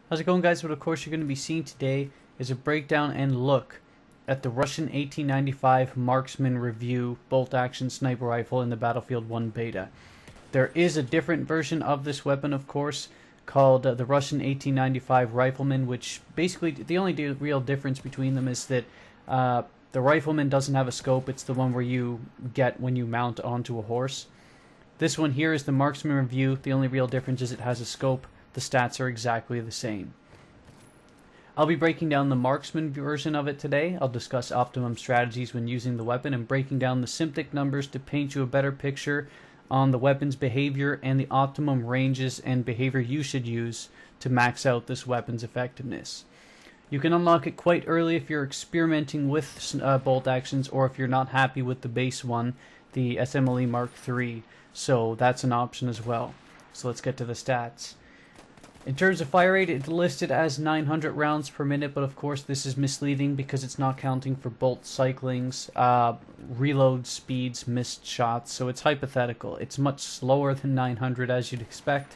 How's it going, guys? What of course you're going to be seeing today is a breakdown and look at the Russian 1895 Marksman Review bolt-action sniper rifle in the Battlefield 1 beta. There is a different version of this weapon, of course, called the Russian 1895 Rifleman, which basically the only real difference between them is that the Rifleman doesn't have a scope. It's the one where you get when you mount onto a horse. This one here is the Marksman Review. The only real difference is it has a scope. The stats are exactly the same. I'll be breaking down the Marksman version of it today. I'll discuss optimum strategies when using the weapon and breaking down the SIMTIC numbers to paint you a better picture on the weapon's behavior and the optimum ranges and behavior you should use to max out this weapon's effectiveness. You can unlock it quite early if you're experimenting with bolt actions or if you're not happy with the base one, the SMLE Mark III. So that's an option as well. So let's get to the stats. In terms of fire rate, it's listed as 900 rounds per minute, but of course this is misleading because it's not counting for bolt cyclings, reload speeds, missed shots, so it's hypothetical. It's much slower than 900 as you'd expect,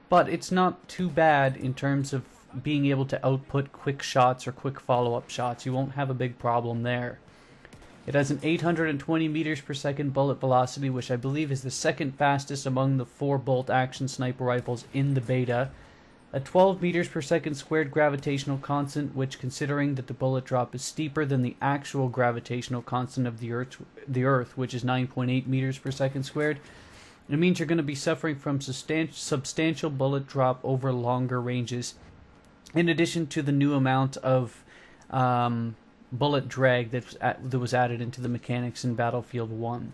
but it's not too bad in terms of being able to output quick shots or quick follow-up shots. You won't have a big problem there. It has an 820 meters per second bullet velocity, which I believe is the second fastest among the 4 bolt-action sniper rifles in the beta. A 12 meters per second squared gravitational constant, which, considering that the bullet drop is steeper than the actual gravitational constant of the Earth, which is 9.8 meters per second squared, it means you're going to be suffering from substantial bullet drop over longer ranges, in addition to the new amount of bullet drag that was added into the mechanics in Battlefield 1.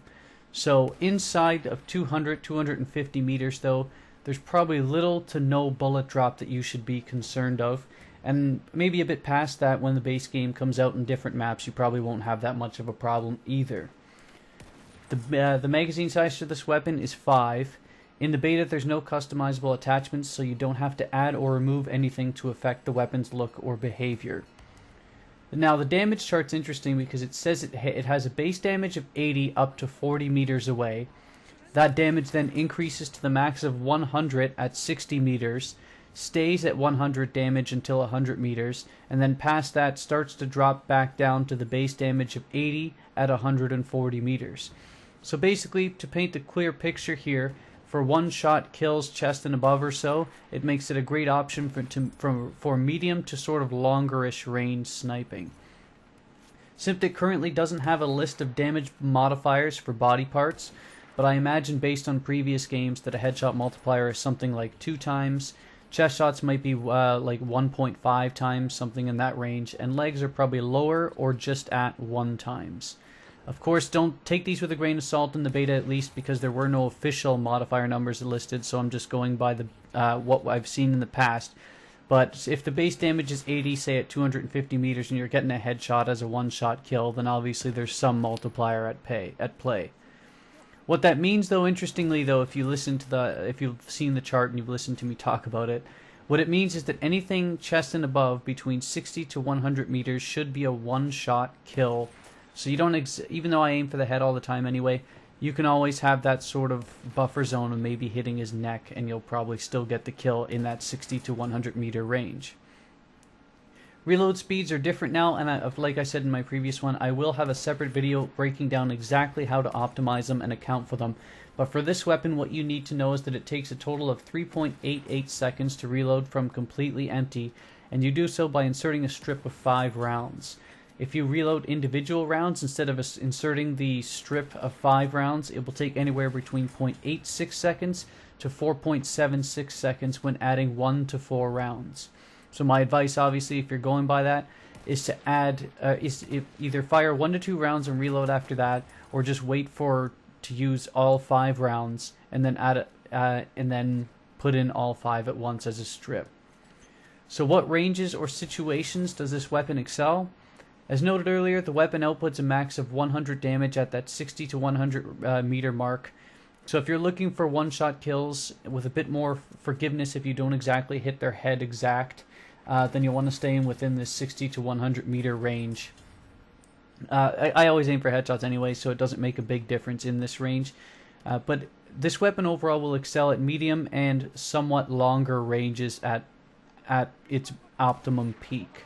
So inside of 250 meters, though, there's probably little to no bullet drop that you should be concerned of, and maybe a bit past that when the base game comes out in different maps, you probably won't have that much of a problem either. The magazine size for this weapon is 5. In the beta, there's no customizable attachments, so you don't have to add or remove anything to affect the weapon's look or behavior. Now, the damage chart's interesting because it says it has a base damage of 80 up to 40 meters away. That damage then increases to the max of 100 at 60 meters, stays at 100 damage until 100 meters, and then past that starts to drop back down to the base damage of 80 at 140 meters. So basically, to paint a clear picture here, for one-shot kills chest and above or so, it makes it a great option for medium to sort of longerish range sniping. SIMTIC currently doesn't have a list of damage modifiers for body parts, but I imagine based on previous games that a headshot multiplier is something like 2 times, chest shots might be like 1.5 times, something in that range, and legs are probably lower or just at 1 times. Of course, don't take these with a grain of salt in the beta, at least, because there were no official modifier numbers listed, so I'm just going by the what I've seen in the past. But if the base damage is 80, say at 250 meters, and you're getting a headshot as a one-shot kill, then obviously there's some multiplier at play. What that means, though, interestingly, though, if you've seen the chart and you've listened to me talk about it, what it means is that anything chest and above between 60 to 100 meters should be a one-shot kill. So you don't, even though I aim for the head all the time anyway, you can always have that sort of buffer zone of maybe hitting his neck, and you'll probably still get the kill in that 60 to 100 meter range. Reload speeds are different now, and like I said in my previous one, I will have a separate video breaking down exactly how to optimize them and account for them. But for this weapon, what you need to know is that it takes a total of 3.88 seconds to reload from completely empty, and you do so by inserting a strip of 5 rounds. If you reload individual rounds instead of inserting the strip of 5 rounds, it will take anywhere between 0.86 seconds to 4.76 seconds when adding 1 to 4 rounds. So my advice, obviously, if you're going by that, is to either fire 1 to 2 rounds and reload after that, or just wait to use all 5 rounds and then and then put in all 5 at once as a strip. So what ranges or situations does this weapon excel? As noted earlier, the weapon outputs a max of 100 damage at that 60 to 100 meter mark. So if you're looking for one-shot kills with a bit more forgiveness if you don't exactly hit their head exact, then you'll want to stay within this 60 to 100 meter range. I always aim for headshots anyway, so it doesn't make a big difference in this range. But this weapon overall will excel at medium and somewhat longer ranges at at its optimum peak.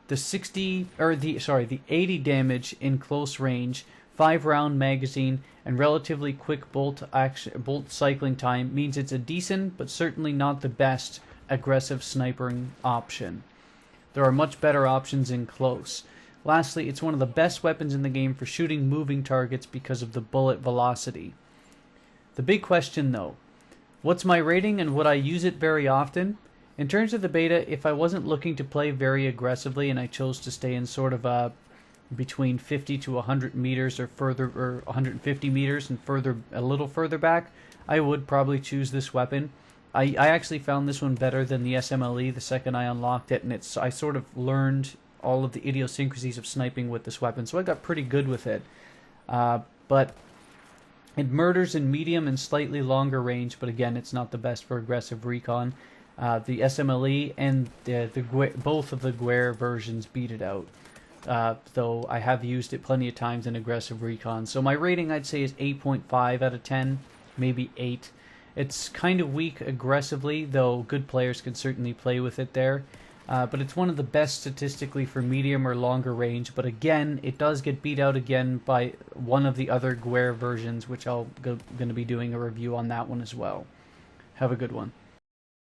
The 80 damage in close range, 5-round magazine, and relatively quick bolt cycling time means it's a decent, but certainly not the best, aggressive sniping option. There are much better options in close. Lastly, it's one of the best weapons in the game for shooting moving targets because of the bullet velocity. The big question though, what's my rating and would I use it very often? In terms of the beta, if I wasn't looking to play very aggressively and I chose to stay in sort of a between 50 to 100 meters or further, or 150 meters and a little further back, I would probably choose this weapon. I actually found this one better than the SMLE the second I unlocked it, and I sort of learned all of the idiosyncrasies of sniping with this weapon, so I got pretty good with it. But it murders in medium and slightly longer range, but again, it's not the best for aggressive recon. The SMLE and both of the Guerre versions beat it out, though I have used it plenty of times in aggressive recon. So my rating, I'd say, is 8.5 out of 10, maybe 8. It's kind of weak aggressively, though good players can certainly play with it there. But it's one of the best statistically for medium or longer range. But again, it does get beat out again by one of the other Guerre versions, which I'm going to be doing a review on that one as well. Have a good one.